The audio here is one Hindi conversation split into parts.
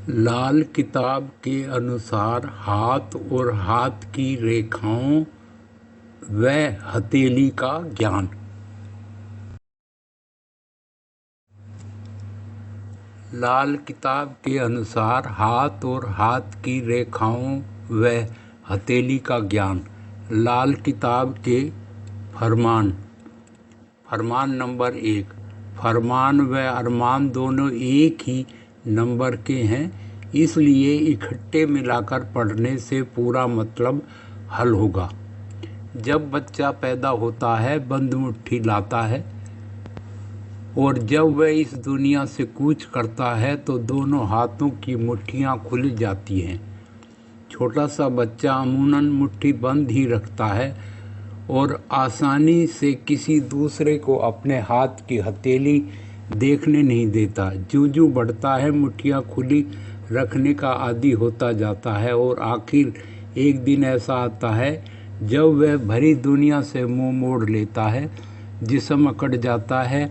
लाल किताब के अनुसार हाथ और हाथ की रेखाओं व हथेली का ज्ञान। लाल किताब के अनुसार हाथ और हाथ की रेखाओं व हथेली का ज्ञान। लाल किताब के फरमान। फरमान नंबर 1। फरमान व अरमान दोनों एक ही नंबर के हैं, इसलिए इकट्ठे मिलाकर पढ़ने से पूरा मतलब हल होगा। जब बच्चा पैदा होता है बंद मुट्ठी लाता है, और जब वह इस दुनिया से कूच करता है तो दोनों हाथों की मुट्ठियाँ खुल जाती हैं। छोटा सा बच्चा अमूमन मुट्ठी बंद ही रखता है और आसानी से किसी दूसरे को अपने हाथ की हथेली देखने नहीं देता। जूं बढ़ता है मुट्ठियाँ खुली रखने का आदी होता जाता है और आखिर एक दिन ऐसा आता है जब वह भरी दुनिया से मुंह मोड़ लेता है, जिस्म अकड़ जाता है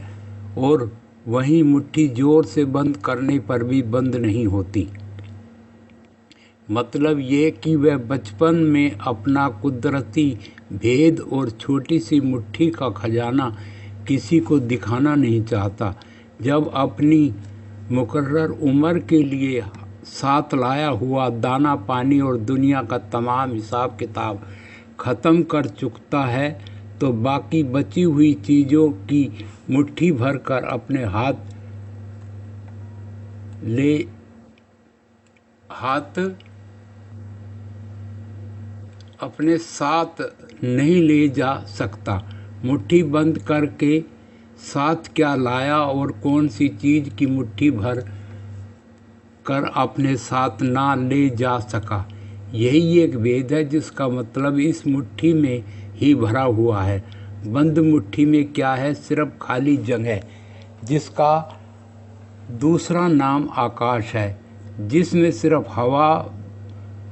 और वहीं मुट्ठी जोर से बंद करने पर भी बंद नहीं होती। मतलब ये कि वह बचपन में अपना कुदरती भेद और छोटी सी मुट्ठी का खजाना किसी को दिखाना नहीं चाहता। जब अपनी मुकर्रर उम्र के लिए साथ लाया हुआ दाना पानी और दुनिया का तमाम हिसाब किताब ख़त्म कर चुकता है तो बाकी बची हुई चीज़ों की मुट्ठी भर कर अपने अपने साथ नहीं ले जा सकता। मुट्ठी बंद करके साथ क्या लाया और कौन सी चीज़ की मुट्ठी भर कर अपने साथ ना ले जा सका, यही एक भेद है जिसका मतलब इस मुट्ठी में ही भरा हुआ है। बंद मुट्ठी में क्या है? सिर्फ खाली जगह, जिसका दूसरा नाम आकाश है, जिसमें सिर्फ हवा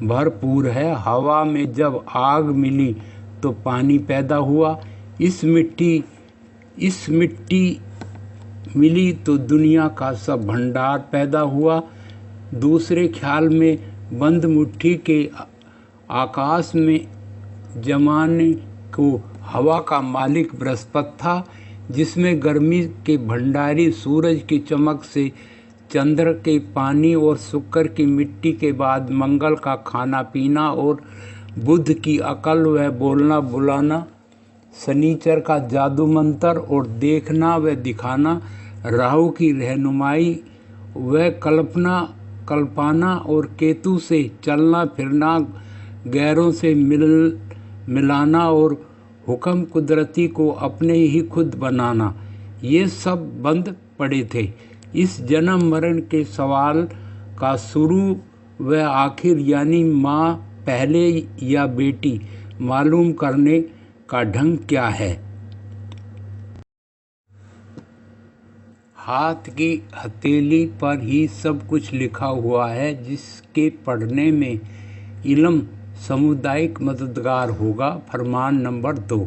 भरपूर है। हवा में जब आग मिली तो पानी पैदा हुआ। इस मिट्टी मिली तो दुनिया का सब भंडार पैदा हुआ। दूसरे ख्याल में बंद मुट्ठी के आकाश में जमाने को हवा का मालिक बृहस्पति था, जिसमें गर्मी के भंडारी सूरज की चमक से, चंद्र के पानी और शुक्र की मिट्टी के बाद मंगल का खाना पीना और बुध की अकल व बोलना बुलाना, शनिचर का जादू मंत्र और देखना व दिखाना, राहु की रहनुमाई व कल्पना और केतु से चलना फिरना, गैरों से मिलाना और हुक्म कुदरती को अपने ही खुद बनाना, ये सब बंद पड़े थे। इस जन्म मरण के सवाल का शुरू व आखिर यानी माँ पहले या बेटी मालूम करने का ढंग क्या है? हाथ की हथेली पर ही सब कुछ लिखा हुआ है, जिसके पढ़ने में इल्म सामुदायिक मददगार होगा। फरमान नंबर 2।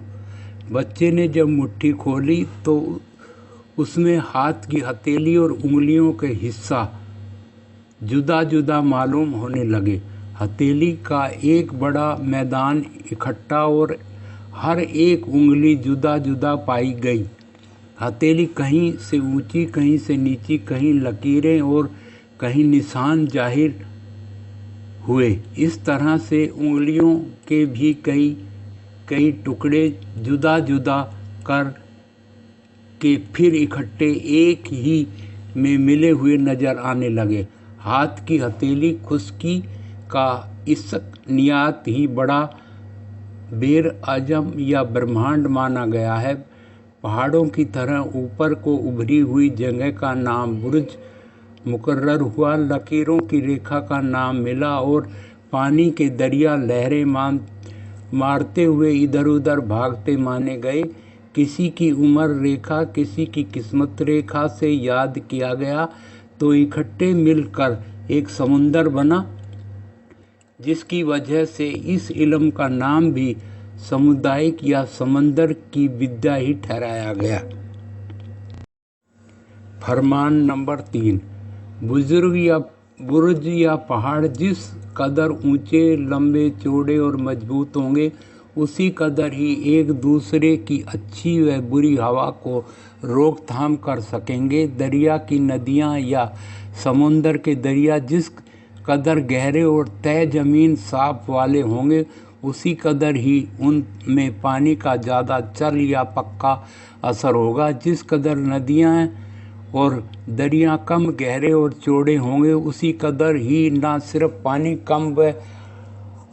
बच्चे ने जब मुट्ठी खोली तो उसमें हाथ की हथेली और उंगलियों के हिस्सा जुदा जुदा मालूम होने लगे। हथेली का एक बड़ा मैदान इकट्ठा और हर एक उंगली जुदा जुदा पाई गई। हथेली कहीं से ऊंची, कहीं से नीची, कहीं लकीरें और कहीं निशान जाहिर हुए। इस तरह से उंगलियों के भी कई टुकड़े जुदा जुदा कर के फिर इकट्ठे एक ही में मिले हुए नजर आने लगे। हाथ की हथेली खुश्की का इसनियात ही बड़ा बेर आजम या ब्रह्मांड माना गया है। पहाड़ों की तरह ऊपर को उभरी हुई जगह का नाम बुर्ज मुकर्रर हुआ, लकीरों की रेखा का नाम मिला और पानी के दरिया लहरें मारते हुए इधर उधर भागते माने गए। किसी की उम्र रेखा, किसी की किस्मत रेखा से याद किया गया तो इकट्ठे मिलकर एक समुंदर बना, जिसकी वजह से इस इल्म का नाम भी सामुदायिक या समंदर की विद्या ही ठहराया गया। फरमान नंबर 3। बुजुर्ग या बुर्ज या पहाड़ जिस कदर ऊंचे, लंबे, चौड़े और मजबूत होंगे, उसी कदर ही एक दूसरे की अच्छी व बुरी हवा को रोकथाम कर सकेंगे। दरिया की नदियाँ या समुंदर के दरिया जिस कदर गहरे और तय ज़मीन साफ वाले होंगे, उसी कदर ही उनमें पानी का ज़्यादा चल या पक्का असर होगा। जिस कदर नदियाँ और दरिया कम गहरे और चौड़े होंगे, उसी कदर ही न सिर्फ पानी कम व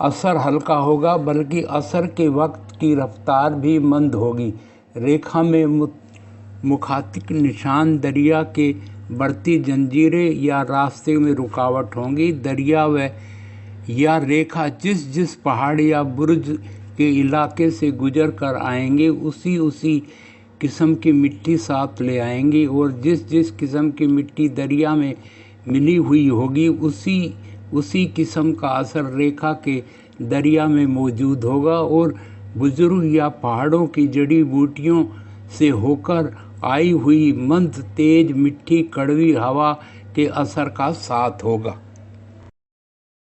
असर हल्का होगा, बल्कि असर के वक्त की रफ्तार भी मंद होगी। रेखा में मुखातिक निशान दरिया के बढ़ती जंजीरें या रास्ते में रुकावट होंगी। दरिया व या रेखा जिस जिस पहाड़ या बुर्ज के इलाके से गुजर कर आएंगे, उसी किस्म की मिट्टी साथ ले आएंगे, और जिस जिस किस्म की मिट्टी दरिया में मिली हुई होगी, उसी किस्म का असर रेखा के दरिया में मौजूद होगा। और बुजुर्ग या पहाड़ों की जड़ी बूटियों से होकर आई हुई मंद, तेज, मिठी, कड़वी हवा के असर का साथ होगा।